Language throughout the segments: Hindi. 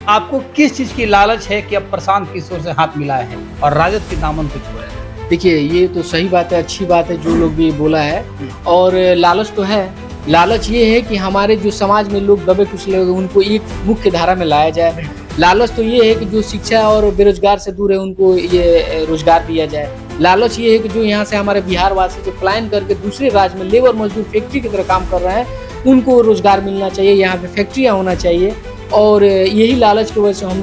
आपको किस चीज की लालच है कि अब प्रशांत किशोर से हाथ मिलाए हैं और राजद के दामन को छोड़े हैं? देखिए, ये तो सही बात है, अच्छी बात है जो लोग भी बोला है। और लालच तो है। लालच ये है कि हमारे जो समाज में लोग दबे कुचले हुए उनको एक मुख्य धारा में लाया जाए। लालच तो ये है कि जो शिक्षा और बेरोजगार से दूर है उनको ये रोजगार दिया जाए। लालच ये है कि जो यहाँ से हमारे बिहार वासी जो पलायन करके दूसरे राज्य में लेबर मजदूर फैक्ट्री की तरह काम कर रहे हैं उनको रोजगार मिलना चाहिए, यहाँ पे फैक्ट्रियाँ होना चाहिए। और यही लालच की वजह से हम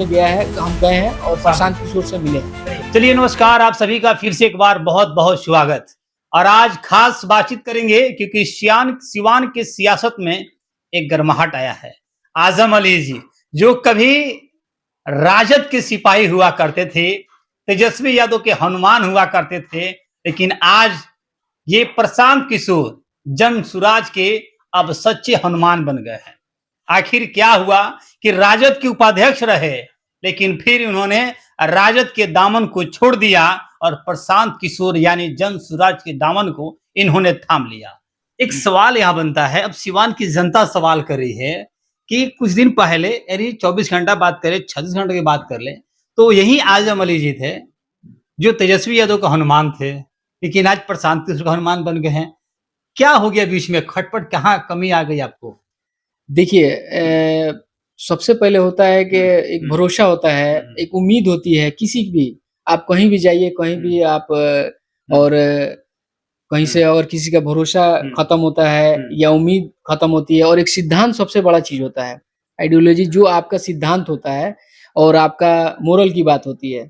गए हैं और प्रशांत किशोर से मिले हैं। चलिए, नमस्कार, आप सभी का फिर से एक बार बहुत बहुत स्वागत। और आज खास बातचीत करेंगे क्योंकि सिवान के सियासत में एक गर्माहट आया है। आजम अली जी जो कभी राजद के सिपाही हुआ करते थे, तेजस्वी यादव के हनुमान हुआ करते थे, लेकिन आज ये प्रशांत किशोर जन सुराज के अब सच्चे हनुमान बन गए हैं। आखिर क्या हुआ कि राजद के उपाध्यक्ष रहे, लेकिन फिर उन्होंने राजद के दामन को छोड़ दिया और प्रशांत किशोर यानी जन सुराज के दामन को इन्होंने थाम लिया। एक सवाल यहाँ बनता है, अब सिवान की जनता सवाल कर रही है कि कुछ दिन पहले, यानी 24 घंटा बात करें, 36 घंटे की बात कर ले, तो यही आजम अली जी थे जो तेजस्वी यादव का हनुमान थे, लेकिन आज प्रशांत किशोर का हनुमान बन गए हैं। क्या हो गया बीच में? खटपट कहाँ कमी आ गई आपको? देखिए, सबसे पहले होता है कि एक भरोसा होता है, एक उम्मीद होती है किसी की भी। आप कहीं भी जाइए, कहीं भी आप और कहीं से अगर किसी का भरोसा खत्म होता है या उम्मीद खत्म होती है, और एक सिद्धांत सबसे बड़ा चीज होता है। आइडियोलॉजी जो आपका सिद्धांत होता है और आपका मोरल की बात होती है,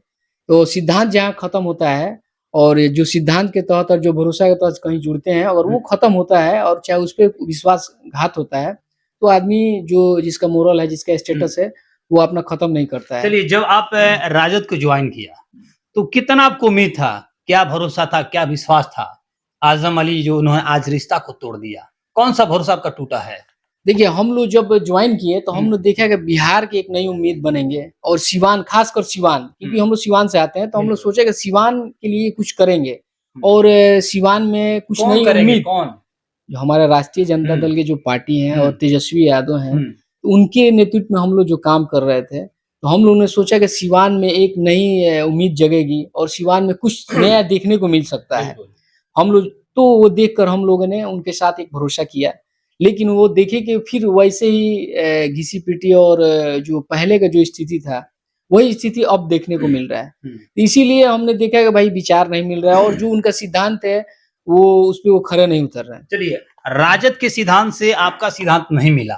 तो सिद्धांत जहाँ खत्म होता है और जो सिद्धांत के तहत और जो भरोसा के तहत कहीं जुड़ते हैं और वो खत्म होता है और चाहे उस पर विश्वासघात होता है, तो आदमी जो जिसका मोरल है, जिसका स्टेटस है, वो अपना खत्म नहीं करता है। चलिए, जब आप राजद को ज्वाइन किया तो कितना आपको उम्मीद था, क्या भरोसा था, क्या विश्वास था? आजम अली जो उन्होंने आज रिश्ता को तोड़ दिया, कौन सा भरोसा आपका टूटा है? देखिए, हम लोग जब ज्वाइन किए तो हम लोग देखा कि बिहार की एक नई उम्मीद बनेंगे और सिवान, खासकर सिवान, क्योंकि हम लोग सिवान से आते हैं, तो हम लोग सोचे कि सिवान के लिए कुछ करेंगे और सिवान में कुछ नई उम्मीद। कौन? जो हमारा राष्ट्रीय जनता दल के जो पार्टी हैं और तेजस्वी यादव हैं, उनके नेतृत्व में हम लोग जो काम कर रहे थे, तो हम लोगों ने सोचा कि सिवान में एक नई उम्मीद जगेगी और सिवान में कुछ नया देखने को मिल सकता है। हम लोग तो वो देखकर हम लोगों ने उनके साथ एक भरोसा किया, लेकिन वो देखे कि फिर वैसे ही घिसी पिटी और जो पहले का जो स्थिति था वही स्थिति अब देखने को मिल रहा है। इसीलिए हमने देखा कि भाई विचार नहीं मिल रहा है और जो उनका सिद्धांत है वो उस पे वो खरे नहीं उतर रहे हैं। चलिए, राजद के सिद्धांत से आपका सिद्धांत नहीं मिला,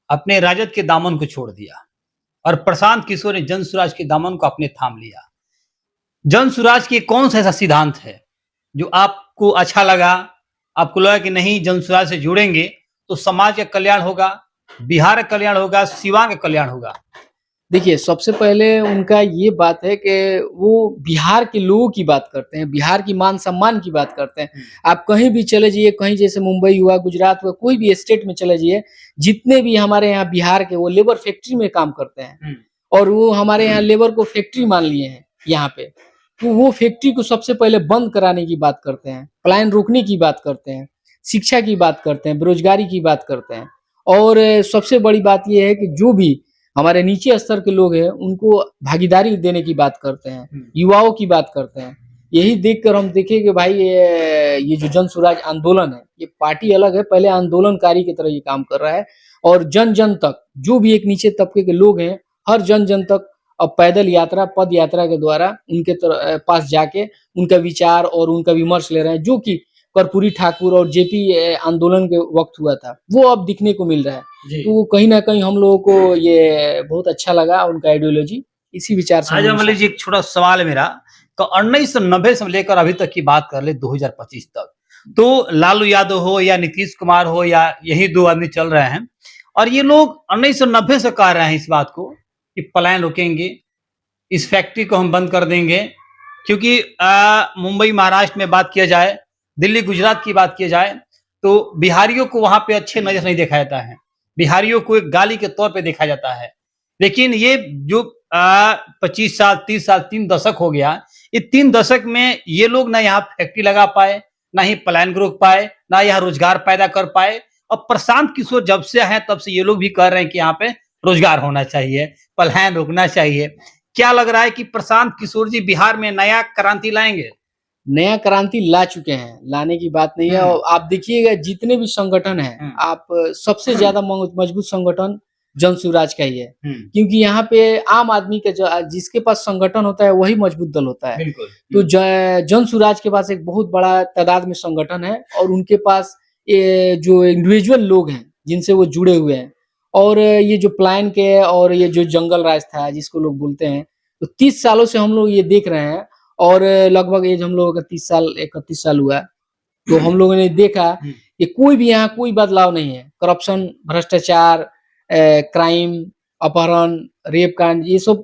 अपने राजद के दामन को छोड़ दिया और प्रशांत किशोर ने जन सुराज के दामन को अपने थाम लिया। जन सुराज के कौन सा ऐसा सिद्धांत है जो आपको अच्छा लगा, आपको लगा कि नहीं, जन सुराज से जुड़ेंगे तो समाज का कल्याण होगा, बिहार का कल्याण होगा, सिवान का कल्याण होगा? देखिए, सबसे पहले उनका ये बात है कि वो बिहार के लोगों की बात करते हैं, बिहार की मान सम्मान की बात करते हैं। आप कहीं भी चले जाइए, कहीं जैसे मुंबई हुआ, गुजरात हुआ, कोई भी स्टेट में चले जाइए, जितने भी हमारे यहाँ बिहार के, वो लेबर फैक्ट्री में काम करते हैं और वो हमारे यहाँ लेबर को फैक्ट्री मान लिए हैं यहाँ पे। तो वो फैक्ट्री को सबसे पहले बंद कराने की बात करते हैं, पलायन रोकने की बात करते हैं, शिक्षा की बात करते हैं, बेरोजगारी की बात करते हैं। और सबसे बड़ी बात यह है कि जो भी हमारे नीचे स्तर के लोग हैं उनको भागीदारी देने की बात करते हैं, युवाओं की बात करते हैं। यही देखकर हम देखे कि भाई ये जो जन सुराज आंदोलन है, ये पार्टी अलग है, पहले आंदोलनकारी की तरह ये काम कर रहा है और जन जन तक जो भी एक नीचे तबके के लोग हैं, हर जन जन तक अब पैदल यात्रा, पद यात्रा के द्वारा उनके पास जाके उनका विचार और उनका विमर्श ले रहे हैं, जो कि कर्पूरी ठाकुर और जेपी आंदोलन के वक्त हुआ था, वो अब दिखने को मिल रहा है। तो कहीं ना कहीं हम लोगों को ये बहुत अच्छा लगा, उनका आइडियोलॉजी इसी विचार से। आजम अली जी, एक छोटा सवाल है मेरा, तो 1990 से लेकर अभी तक की बात कर ले 2025 तक, तो लालू यादव हो या नीतीश कुमार हो या यही दो आदमी चल रहे हैं और ये लोग 1990 से कह रहे हैं इस बात को कि पलायन रोकेंगे, इस फैक्ट्री को हम बंद कर देंगे, क्योंकि मुंबई महाराष्ट्र में बात किया जाए, दिल्ली गुजरात की बात की जाए, तो बिहारियों को वहां पे अच्छे नजर नहीं देखा जाता है, बिहारियों को एक गाली के तौर पे देखा जाता है। लेकिन ये जो 25 साल, 30 साल, 3 दशक हो गया, ये 3 दशक में ये लोग ना यहाँ फैक्ट्री लगा पाए, ना ही पलायन को रोक पाए, ना यहाँ रोजगार पैदा कर पाए। और प्रशांत किशोर जब से हैं तब से ये लोग भी कह रहे हैं कि यहाँ पे रोजगार होना चाहिए, पलायन रोकना चाहिए। क्या लग रहा है कि प्रशांत किशोर जी बिहार में नया क्रांति लाएंगे? नया क्रांति ला चुके हैं, लाने की बात नहीं है। और आप देखिएगा जितने भी संगठन हैं, आप सबसे ज्यादा मजबूत संगठन जन स्वराज का ही है, क्योंकि यहाँ पे आम आदमी के जिसके पास संगठन होता है वही मजबूत दल होता है। तो जन स्वराज के पास एक बहुत बड़ा तादाद में संगठन है और उनके पास ये जो इंडिविजुअल लोग हैं जिनसे वो जुड़े हुए हैं, और ये जो प्लान के और ये जो जंगल राज था जिसको लोग बोलते हैं, तो 30 सालों से हम लोग ये देख रहे हैं। और लगभग एज हम लोगों का 31 साल हुआ, तो हम लोगों ने देखा कि कोई भी यहाँ कोई बदलाव नहीं है। करप्शन, भ्रष्टाचार, क्राइम, अपहरण, रेप कांड, ये सब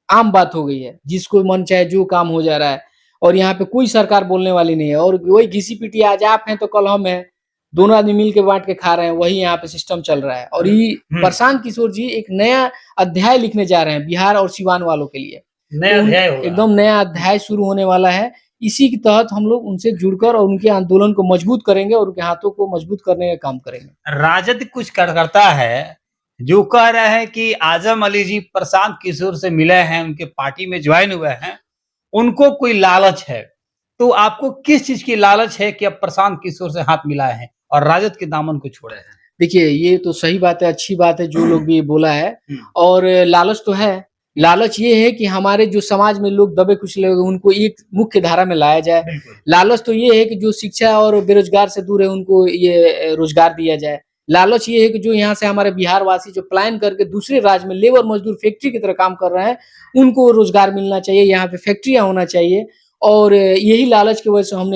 आम बात हो गई है। जिसको मन चाहे जो काम हो जा रहा है और यहाँ पे कोई सरकार बोलने वाली नहीं है। और वही घिसी पिटी, आज आप हैं तो कल हम हैं, दोनों आदमी मिल के बांट के खा रहे हैं, वही यहाँ पे सिस्टम चल रहा है। और ये प्रशांत किशोर जी एक नया अध्याय लिखने जा रहे हैं बिहार और सिवान वालों के लिए। नया अध्याय होगा। एकदम नया अध्याय शुरू होने वाला है। इसी के तहत हम लोग उनसे जुड़कर और उनके आंदोलन को मजबूत करेंगे और उनके हाथों को मजबूत करने का काम करेंगे। राजद कुछ करता है जो कह रहे हैं कि आजम अली जी प्रशांत किशोर से मिले हैं, उनके पार्टी में ज्वाइन हुए हैं, उनको कोई लालच है। तो आपको किस चीज की लालच है कि अब प्रशांत किशोर से हाथ मिलाए हैं और राजद के दामन को छोड़े हैं? देखिए, ये तो सही बात है, अच्छी बात है जो लोग भी बोला है। और लालच तो है। लालच ये है कि हमारे जो समाज में लोग दबे कुचले हुए उनको एक मुख्य धारा में लाया जाए। लालच तो ये है कि जो शिक्षा और बेरोजगार से दूर है उनको ये रोजगार दिया जाए। लालच ये है कि जो यहाँ से हमारे बिहार वासी जो पलायन करके दूसरे राज्य में लेबर मजदूर फैक्ट्री की तरह काम कर रहे हैं, उनको रोजगार मिलना चाहिए, यहाँ पे फैक्ट्रियां होना चाहिए। और यही लालच की वजह से हम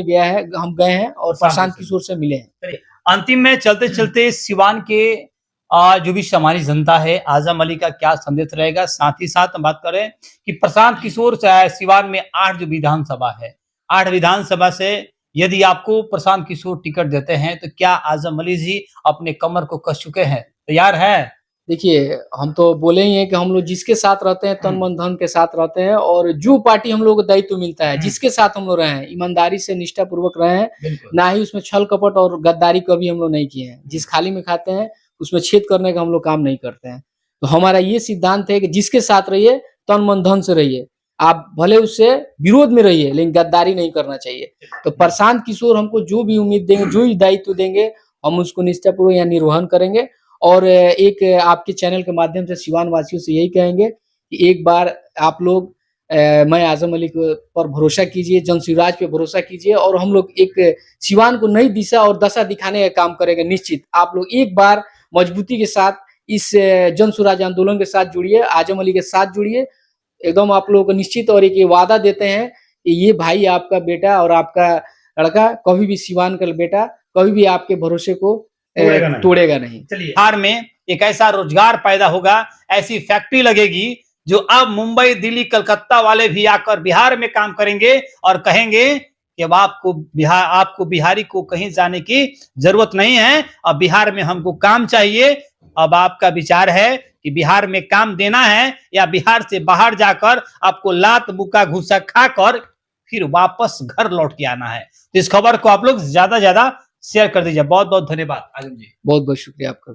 गए हैं और प्रशांत किशोर से मिले हैं। अंतिम में चलते चलते सिवान के जो भी सामान्य जनता है, आजम अली का क्या संदेश रहेगा? साथ ही साथ हम बात करें कि प्रशांत किशोर सिवान में 8 जो विधानसभा है, 8 विधानसभा से यदि आपको प्रशांत किशोर टिकट देते हैं तो क्या आजम अली जी अपने कमर को कस चुके हैं, तैयार है? देखिए, हम तो बोले ही हैं कि हम लोग जिसके साथ रहते हैं तन मन धन के साथ रहते हैं, और जो पार्टी हम लोग को दायित्व मिलता है जिसके साथ हम लोग रहे हैं, ईमानदारी से निष्ठा पूर्वक रहे हैं, ना ही उसमें छल कपट और गद्दारी कभी हम लोग नहीं किए हैं। जिस खाली में खाते हैं उसमें छेद करने का हम लोग काम नहीं करते हैं। तो हमारा ये सिद्धांत है कि जिसके साथ रहिए तन मन धन से रहिए, आप भले उससे विरोध में रहिए लेकिन गद्दारी नहीं करना चाहिए। तो प्रशांत किशोर हमको जो भी उम्मीद देंगे, जो भी दायित्व देंगे, हम उसको निष्ठापूर्वक यहाँ निर्वहन करेंगे। और एक आपके चैनल के माध्यम से सिवान वासियों से यही कहेंगे कि एक बार आप लोग मैं आजम अली पर भरोसा कीजिए, जन स्वराज पे भरोसा कीजिए, और हम लोग एक सिवान को नई दिशा और दशा दिखाने का काम करेंगे। निश्चित आप लोग एक बार मजबूती के साथ इस जन स्वराज आंदोलन के साथ जुड़िए, आजम अली के साथ जुड़िए। एकदम आप लोगों को निश्चित और एक ये वादा देते हैं कि ये भाई आपका बेटा और आपका लड़का कभी भी सिवान का बेटा कभी भी आपके भरोसे को तोड़ेगा नहीं। चलिए, बिहार में एक ऐसा रोजगार पैदा होगा, ऐसी फैक्ट्री लगेगी जो अब मुंबई, दिल्ली, कलकत्ता वाले भी आकर बिहार में काम करेंगे और कहेंगे कि अब आपको बिहारी को कहीं जाने की जरूरत नहीं है, अब बिहार में हमको काम चाहिए। अब आपका विचार है कि बिहार में काम देना है या बिहार से बाहर जाकर आपको लात मुक्का घूसा खाकर फिर वापस घर लौट के आना है। तो इस खबर को आप लोग ज्यादा शेयर कर दीजिए। बहुत बहुत धन्यवाद आजम जी। बहुत बहुत शुक्रिया आपका।